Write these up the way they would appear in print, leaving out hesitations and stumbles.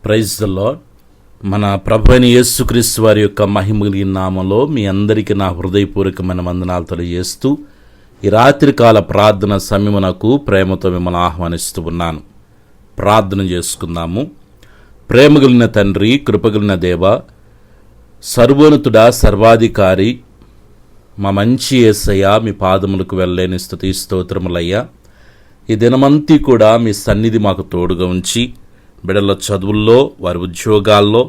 Praise the lord. మన ప్రభు అయిన యేసుక్రీస్తు వారి యొక్క మహిమలిగిన నామంలో మీ అందరికీ నా హృదయపూర్వకమైన వందనాలు తెలియజేస్తూ ఈ రాత్రికాల ప్రార్థన సమయమునకు ప్రేమతో మిమ్మల్ని ఆహ్వానిస్తూ ఉన్నాను. ప్రార్థన చేసుకుందాము. ప్రేమగలిగిన తండ్రి, కృపగలిగిన దేవ, సర్వోన్నతుడా, సర్వాధికారి, మా మంచి యేసయ్య, మీ పాదములకు వెళ్ళలేని స్తుతి స్తోత్రములయ్యా. ఈ దినమంతా కూడా మీ సన్నిధి మాకు తోడుగా ఉంచి బిడ్డల చదువుల్లో, వారి ఉద్యోగాల్లో,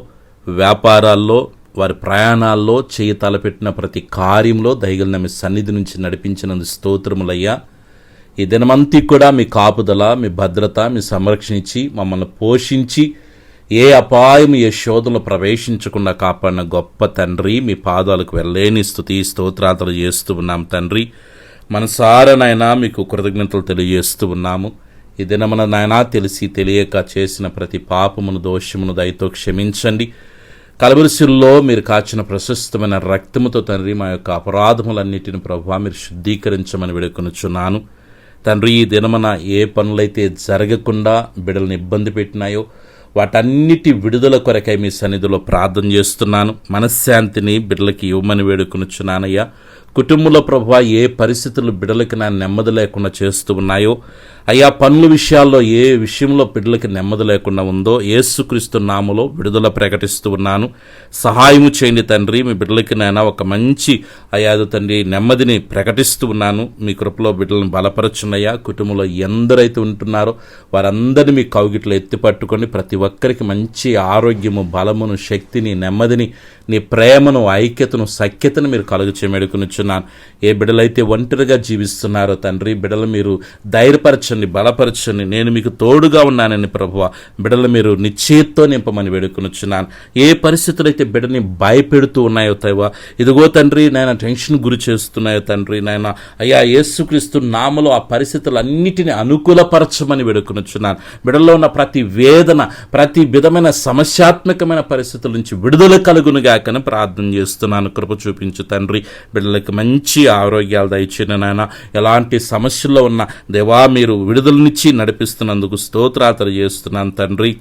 వ్యాపారాల్లో, వారి ప్రయాణాల్లో చేయి తలపెట్టిన ప్రతి కార్యంలో దయగలిగిన మీ సన్నిధి నుంచి నడిపించినందుకు స్తోత్రములయ్యా. ఈ దినమంతా కూడా మీ కాపుదల, మీ భద్రత, మీ సంరక్షణ ఇచ్చి మమ్మల్ని పోషించి ఏ అపాయం, ఏ శోధనలు ప్రవేశించకుండా కాపాడిన గొప్ప తండ్రి, మీ పాదాలకు వెళ్ళలేని స్తుతి స్తోత్రాలు చేస్తూ ఉన్నాం తండ్రి. మనసారా నాయనా మీకు కృతజ్ఞతలు తెలియజేస్తూ ఉన్నాము. ఈ దినమున నాయనా తెలిసి తెలియక చేసిన ప్రతి పాపమును, దోషమును దయతో క్షమించండి. కలవరిశిల్లో మీరు కాచిన ప్రశస్తమైన రక్తముతో తండ్రి మా యొక్క అపరాధములన్నిటిని ప్రభువా మీరు శుద్ధీకరించమని వేడుకొనుచున్నాను తండ్రి. ఈ దినమున ఏ పనులైతే జరగకుండా బిడ్డలను ఇబ్బంది పెట్టినాయో వాటన్నిటి విడుదల కొరకై మీ సన్నిధిలో ప్రార్థన చేస్తున్నాను. మనశ్శాంతిని బిడ్డలకి ఇవ్వమని వేడుకొనుచున్నానయ్యా. కుటుంబంలో ప్రభువా ఏ పరిస్థితులు బిడ్డలకి నా నెమ్మది లేకుండా చేస్తూ ఉన్నాయో అయ్యా, పనుల విషయాల్లో ఏ విషయంలో బిడ్డలకి నెమ్మది లేకుండా ఉందో యేసుక్రీస్తు నామములో విడుదల ప్రకటిస్తూ ఉన్నాను. సహాయము చేయండి తండ్రి. మీ బిడ్డలకి నేను ఒక మంచి తండ్రి నెమ్మదిని ప్రకటిస్తూ ఉన్నాను. మీ కృపలో బిడ్డలను బలపరచున్నయ్యా. కుటుంబంలో ఎందరైతే ఉంటున్నారో వారందరినీ మీ కౌగిట్లో ఎత్తి పట్టుకొని ప్రతి ఒక్కరికి మంచి ఆరోగ్యము, బలమును, శక్తిని, నెమ్మదిని, నీ ప్రేమను, ఐక్యతను, సఖ్యతను మీరు కలుగు చేయమేడుకునిచున్నాను. ఏ బిడ్డలైతే ఒంటరిగా జీవిస్తున్నారో తండ్రి, బిడ్డలు మీరు ధైర్యపరచండి, బలపరచండి. నేను మీకు తోడుగా ఉన్నానని ప్రభువ బిడ్డలు మీరు నిశ్చయతో నింపమని వేడుకొనుచున్నాను. ఏ పరిస్థితులు అయితే బిడ్డని భయపెడుతూ ఉన్నాయో తైవా, ఇదిగో తండ్రి నాయన టెన్షన్ గురి చేస్తున్నాయో తండ్రి నాయన అయ్యా, యేసుక్రీస్తు నామములో ఆ పరిస్థితులన్నిటిని అనుకూలపరచమని వేడుకొనుచున్నాను. బిడ్డల్లో ఉన్న ప్రతి వేదన, ప్రతి విధమైన సమస్యాత్మకమైన పరిస్థితుల నుంచి విడుదల కలుగునుగా కని ప్రార్థన చేస్తున్నాను. కృప చూపించు తండ్రి. బిడ్డలకు మంచి ఆరోగ్యాలు దయచేయండి నాయన. ఎలాంటి సమస్యల్లో ఉన్న దేవా మీరు విడుదలనిచ్చి నడిపిస్తున్నందుకు స్తోత్రాలు చేస్తున్నాను తండ్రి.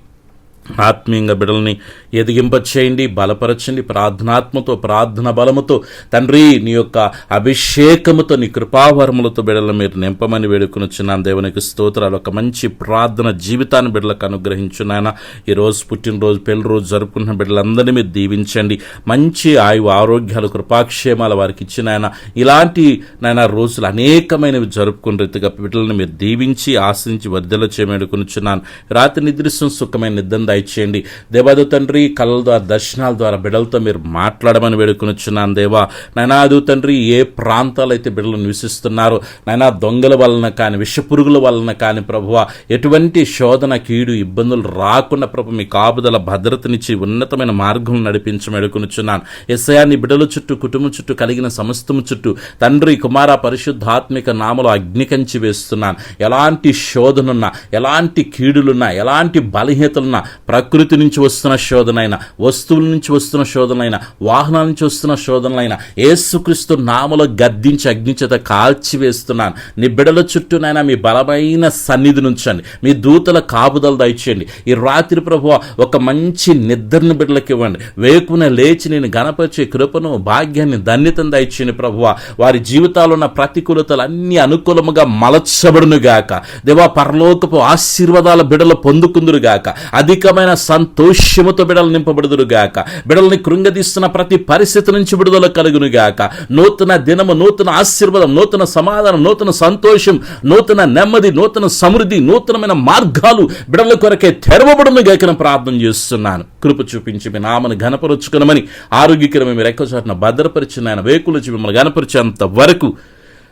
ఆత్మీయంగా బిడ్డల్ని ఎదిగింపచేయండి, బలపరచండి. ప్రార్థనాత్మతో, ప్రార్థన బలముతో తండ్రి నీ యొక్క అభిషేకముతో, నీ కృపావరములతో బిడ్డలను మీరు నింపమని వేడుకొనుచున్నాను. దేవునికి స్తోత్రాలు. ఒక మంచి ప్రార్థన జీవితాన్ని బిడ్డలకు అనుగ్రహించున్నాయన. ఈరోజు పుట్టినరోజు, పెళ్లి రోజు జరుపుకున్న బిడ్డలందరినీ మీరు దీవించండి. మంచి ఆయువు, ఆరోగ్యాలు, కృపాక్షేమాలు వారికి ఇచ్చినాయన. ఇలాంటి నాయన రోజులు అనేకమైనవి జరుపుకున్న రీతిగా బిడ్డలను మీరు దీవించి ఆశించి వర్ధల చేయమేడుకొనుచున్నాను. రాత్రి నిద్రిస్తున్న సుఖమైన నిద్ర ఇచ్చేయండి దేవాదు తండ్రి. కళ్ళ ద్వారా, దర్శనాల ద్వారా బిడ్డలతో మీరు మాట్లాడమని వేడుకొనుచున్నాను దేవా. నైనాదు తండ్రి, ఏ ప్రాంతాలైతే బిడ్డలు నివసిస్తున్నారో నైనా దొంగల వలన కానీ, విషపురుగుల వలన కానీ ప్రభువా ఎటువంటి శోధన, కీడు, ఇబ్బందులు రాకుండా ప్రభు మీ కాపుదల భద్రతనిచ్చి ఉన్నతమైన మార్గం నడిపించమని వేడుకొనుచున్నాను. యేసయ్యాని బిడ్డల చుట్టూ, కుటుంబం చుట్టూ, కలిగిన సమస్తము చుట్టూ తండ్రి, కుమార, పరిశుద్ధాత్మిక నామలో అగ్నికంచి వేస్తున్నాను. ఎలాంటి శోధనున్నా, ఎలాంటి కీడులున్నా, ఎలాంటి బలహీనతలున్నా, ప్రకృతి నుంచి వస్తున్న శోధనైనా, వస్తువుల నుంచి వస్తున్న శోధనైనా, వాహనాల నుంచి వస్తున్న శోధనలైనా యేసుక్రీస్తు నామములో గద్దించి అగ్నిచేత కాల్చివేస్తున్నాను. నీ బిడ్డల చుట్టూనైనా మీ బలమైన సన్నిధి నుంచండి. మీ దూతల కాపుదలు దయచేయండి. ఈ రాత్రి ప్రభువా ఒక మంచి నిద్రని బిడ్డలకు ఇవ్వండి. వేకున లేచి నేను గణపరిచే కృపను, భాగ్యాన్ని, ధన్యతను దయచేయండి ప్రభువా. వారి జీవితాల్లో ఉన్న ప్రతికూలతలు అన్ని అనుకూలముగా మలచబడునుగాక దేవా. పరలోకపు ఆశీర్వాదాల బిడ్డలు పొందుకుందురుగాక. అధికమైన సంతోషముతో బిడలు నింపబడుదురుగాక. బిడల్ని కృంగదీస్తున్న ప్రతి పరిస్థితి నుంచి విడుదల కలుగునుగాక. నూతన దినము, నూతన ఆశీర్వాదం, నూతన సమాధానం, నూతన సంతోషం, నూతన నెమ్మది, నూతన సమృద్ధి, నూతనమైన మార్గాలు బిడల కొరకే తెరవబడునుగాక ప్రార్థన చేస్తున్నాను. కృప చూపించి మీ నామను ఘనపరుచుకునమని, ఆరోగ్యకరమైన మీరు ఎక్కువ చాటున భద్రపరిచిన ఆయన వేకులచి మిమ్మల్ని ఘనపరిచేంత వరకు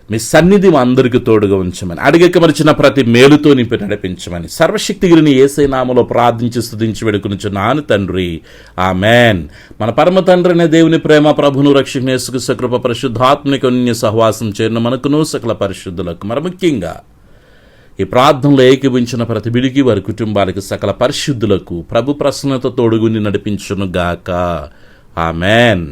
మీ సన్నిధి మా అందరికీ తోడుగా ఉంచమని, అడిగకమరిచిన ప్రతి మేలుతో నింపి నడిపించమని సర్వశక్తిగిరిని యేసయ్య నామములో ప్రార్థించి స్తుతించి వేడుకొనుచున్నాను తండ్రి. ఆమేన్. మన పరమ తండ్రి అనే దేవుని ప్రేమ, ప్రభును రక్షకుని యేసుక్రీస్తు కృప, పరిశుద్ధాత్మిక అన్య సహవాసం చేరిన మనకును సకల పరిశుద్ధులకు, మరి ముఖ్యంగా ఈ ప్రార్థనలో ఏకీభవించిన ప్రతి బిడికి, వారి కుటుంబాలకు, సకల పరిశుద్ధులకు ప్రభు ప్రసన్నత తోడుగుని నడిపించును గాక. ఆమేన్.